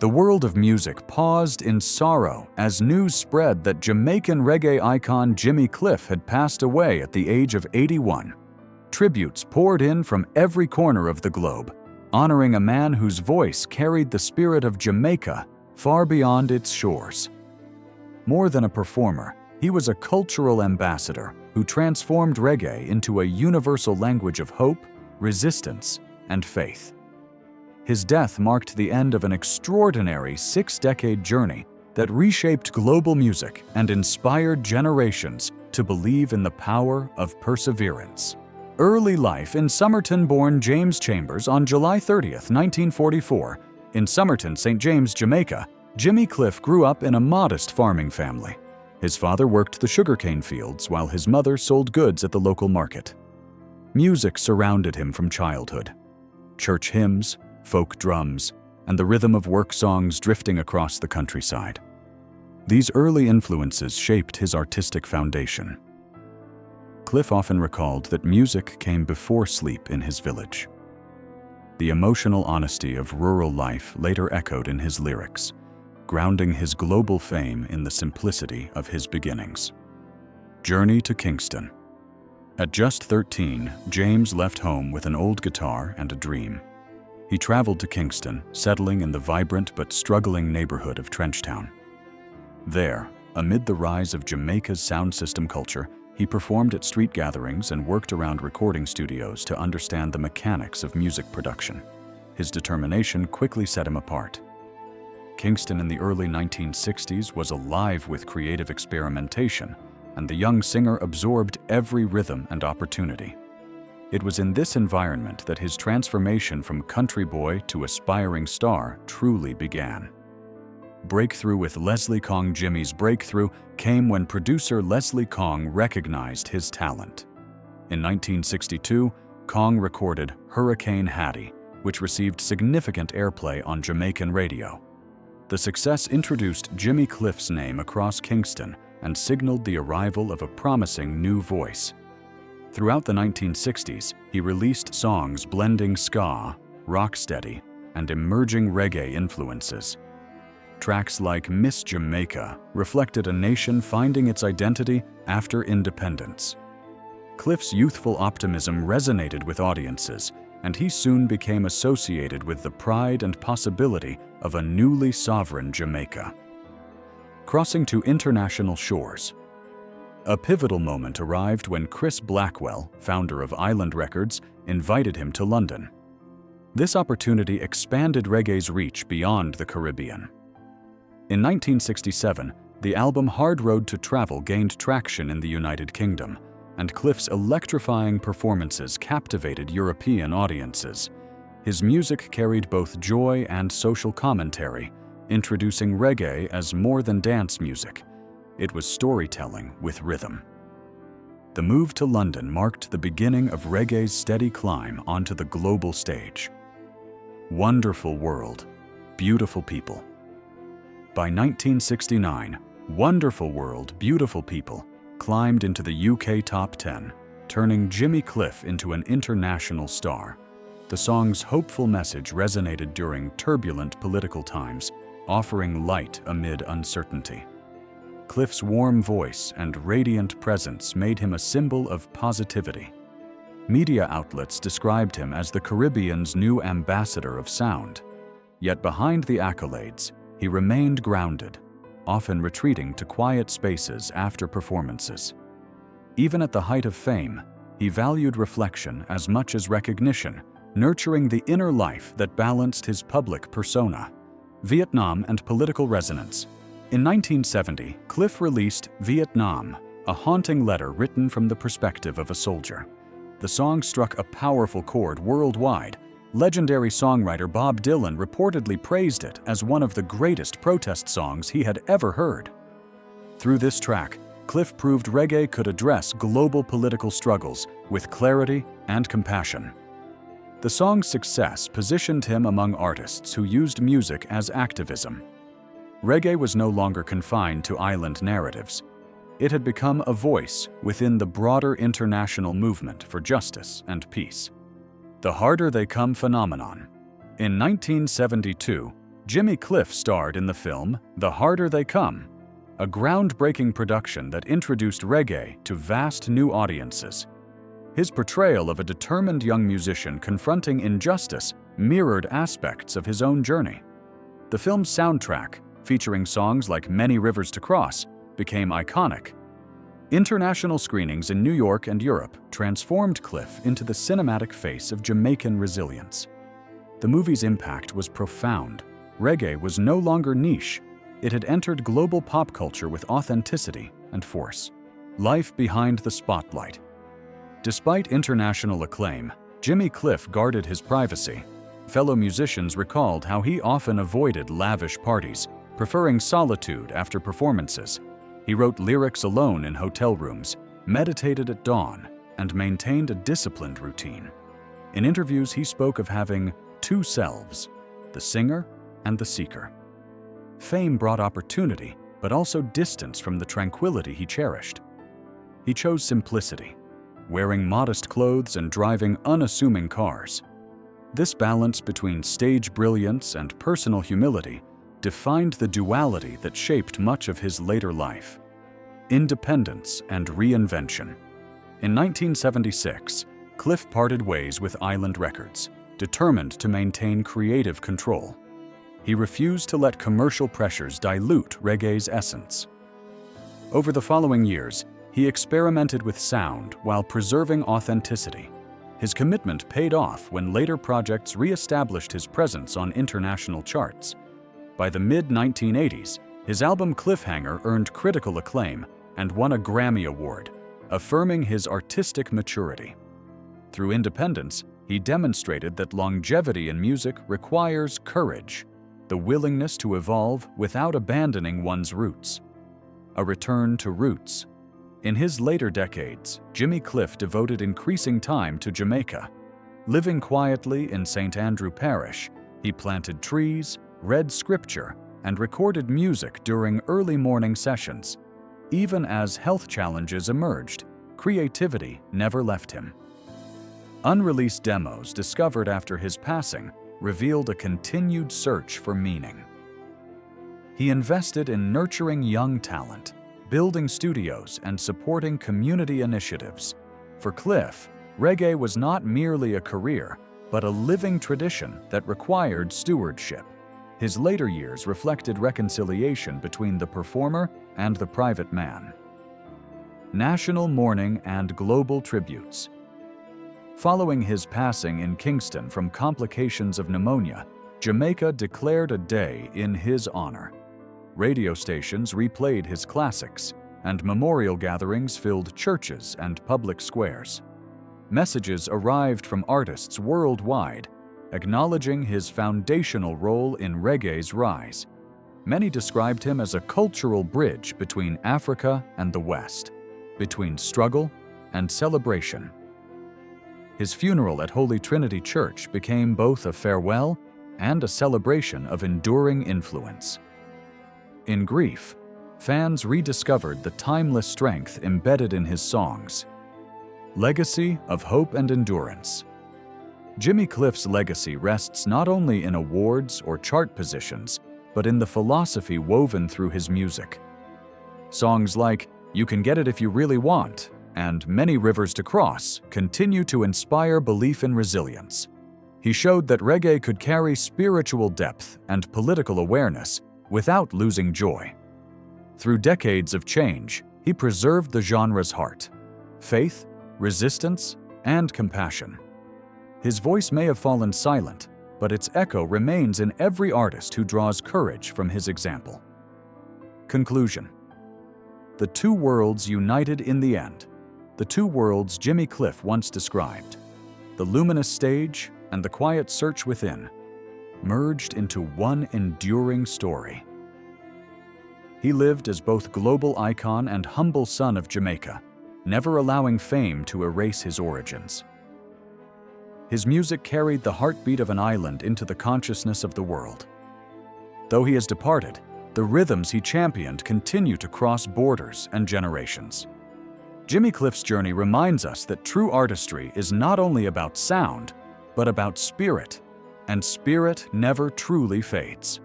The world of music paused in sorrow as news spread that Jamaican reggae icon Jimmy Cliff had passed away at the age of 81. Tributes poured in from every corner of the globe, honoring a man whose voice carried the spirit of Jamaica far beyond its shores. More than a performer, he was a cultural ambassador who transformed reggae into a universal language of hope, resistance, and faith. His death marked the end of an extraordinary 6-decade journey that reshaped global music and inspired generations to believe in the power of perseverance. Early life in Somerton. Born James Chambers on July 30, 1944, in Somerton, St. James, Jamaica, Jimmy Cliff grew up in a modest farming family. His father worked the sugarcane fields while his mother sold goods at the local market. Music surrounded him from childhood. Church hymns, folk drums, and the rhythm of work songs drifting across the countryside. These early influences shaped his artistic foundation. Cliff often recalled that music came before sleep in his village. The emotional honesty of rural life later echoed in his lyrics, grounding his global fame in the simplicity of his beginnings. Journey to Kingston. At just 13, James left home with an old guitar and a dream. He traveled to Kingston, settling in the vibrant but struggling neighborhood of Trenchtown. There, amid the rise of Jamaica's sound system culture, he performed at street gatherings and worked around recording studios to understand the mechanics of music production. His determination quickly set him apart. Kingston in the early 1960s was alive with creative experimentation, and the young singer absorbed every rhythm and opportunity. It was in this environment that his transformation from country boy to aspiring star truly began. Breakthrough with Leslie Kong. Jimmy's breakthrough came when producer Leslie Kong recognized his talent. In 1962, Kong recorded Hurricane Hattie, which received significant airplay on Jamaican radio. The success introduced Jimmy Cliff's name across Kingston and signaled the arrival of a promising new voice. Throughout the 1960s, he released songs blending ska, rocksteady, and emerging reggae influences. Tracks like Miss Jamaica reflected a nation finding its identity after independence. Cliff's youthful optimism resonated with audiences, and he soon became associated with the pride and possibility of a newly sovereign Jamaica. Crossing to international shores. A pivotal moment arrived when Chris Blackwell, founder of Island Records, invited him to London. This opportunity expanded reggae's reach beyond the Caribbean. In 1967, the album Hard Road to Travel gained traction in the United Kingdom, and Cliff's electrifying performances captivated European audiences. His music carried both joy and social commentary, introducing reggae as more than dance music. It was storytelling with rhythm. The move to London marked the beginning of reggae's steady climb onto the global stage. Wonderful World, Beautiful People. By 1969, Wonderful World, Beautiful People climbed into the UK top 10, turning Jimmy Cliff into an international star. The song's hopeful message resonated during turbulent political times, offering light amid uncertainty. Cliff's warm voice and radiant presence made him a symbol of positivity. Media outlets described him as the Caribbean's new ambassador of sound. Yet behind the accolades, he remained grounded, often retreating to quiet spaces after performances. Even at the height of fame, he valued reflection as much as recognition, nurturing the inner life that balanced his public persona. Vietnam and political resonance. In 1970, Cliff released Vietnam, a haunting letter written from the perspective of a soldier. The song struck a powerful chord worldwide. Legendary songwriter Bob Dylan reportedly praised it as one of the greatest protest songs he had ever heard. Through this track, Cliff proved reggae could address global political struggles with clarity and compassion. The song's success positioned him among artists who used music as activism. Reggae was no longer confined to island narratives. It had become a voice within the broader international movement for justice and peace. The Harder They Come phenomenon. In 1972, Jimmy Cliff starred in the film The Harder They Come, a groundbreaking production that introduced reggae to vast new audiences. His portrayal of a determined young musician confronting injustice mirrored aspects of his own journey. The film's soundtrack, featuring songs like Many Rivers to Cross, became iconic. International screenings in New York and Europe transformed Cliff into the cinematic face of Jamaican resilience. The movie's impact was profound. Reggae was no longer niche. It had entered global pop culture with authenticity and force. Life behind the spotlight. Despite international acclaim, Jimmy Cliff guarded his privacy. Fellow musicians recalled how he often avoided lavish parties, preferring solitude after performances. He wrote lyrics alone in hotel rooms, meditated at dawn, and maintained a disciplined routine. In interviews, he spoke of having two selves, the singer and the seeker. Fame brought opportunity, but also distance from the tranquility he cherished. He chose simplicity, wearing modest clothes and driving unassuming cars. This balance between stage brilliance and personal humility defined the duality that shaped much of his later life. Independence and reinvention. In 1976, Cliff parted ways with Island Records, determined to maintain creative control. He refused to let commercial pressures dilute reggae's essence. Over the following years, he experimented with sound while preserving authenticity. His commitment paid off when later projects re-established his presence on international charts. By the mid-1980s, his album Cliffhanger earned critical acclaim and won a Grammy Award, affirming his artistic maturity. Through independence, he demonstrated that longevity in music requires courage, the willingness to evolve without abandoning one's roots. A return to roots. In his later decades, Jimmy Cliff devoted increasing time to Jamaica. Living quietly in St. Andrew Parish, he planted trees, read scripture, and recorded music during early morning sessions. Even as health challenges emerged, creativity never left him. Unreleased demos discovered after his passing revealed a continued search for meaning. He invested in nurturing young talent, building studios, and supporting community initiatives. For Cliff, reggae was not merely a career, but a living tradition that required stewardship. His later years reflected reconciliation between the performer and the private man. National mourning and global tributes. Following his passing in Kingston from complications of pneumonia, Jamaica declared a day in his honor. Radio stations replayed his classics, and memorial gatherings filled churches and public squares. Messages arrived from artists worldwide, acknowledging his foundational role in reggae's rise. Many described him as a cultural bridge between Africa and the West, between struggle and celebration. His funeral at Holy Trinity Church became both a farewell and a celebration of enduring influence. In grief, fans rediscovered the timeless strength embedded in his songs. Legacy of hope and endurance. Jimmy Cliff's legacy rests not only in awards or chart positions, but in the philosophy woven through his music. Songs like You Can Get It If You Really Want and Many Rivers to Cross continue to inspire belief in resilience. He showed that reggae could carry spiritual depth and political awareness without losing joy. Through decades of change, he preserved the genre's heart, faith, resistance, and compassion. His voice may have fallen silent, but its echo remains in every artist who draws courage from his example. Conclusion. The two worlds united in the end. The two worlds Jimmy Cliff once described, the luminous stage and the quiet search within, merged into one enduring story. He lived as both global icon and humble son of Jamaica, never allowing fame to erase his origins. His music carried the heartbeat of an island into the consciousness of the world. Though he has departed, the rhythms he championed continue to cross borders and generations. Jimmy Cliff's journey reminds us that true artistry is not only about sound, but about spirit, and spirit never truly fades.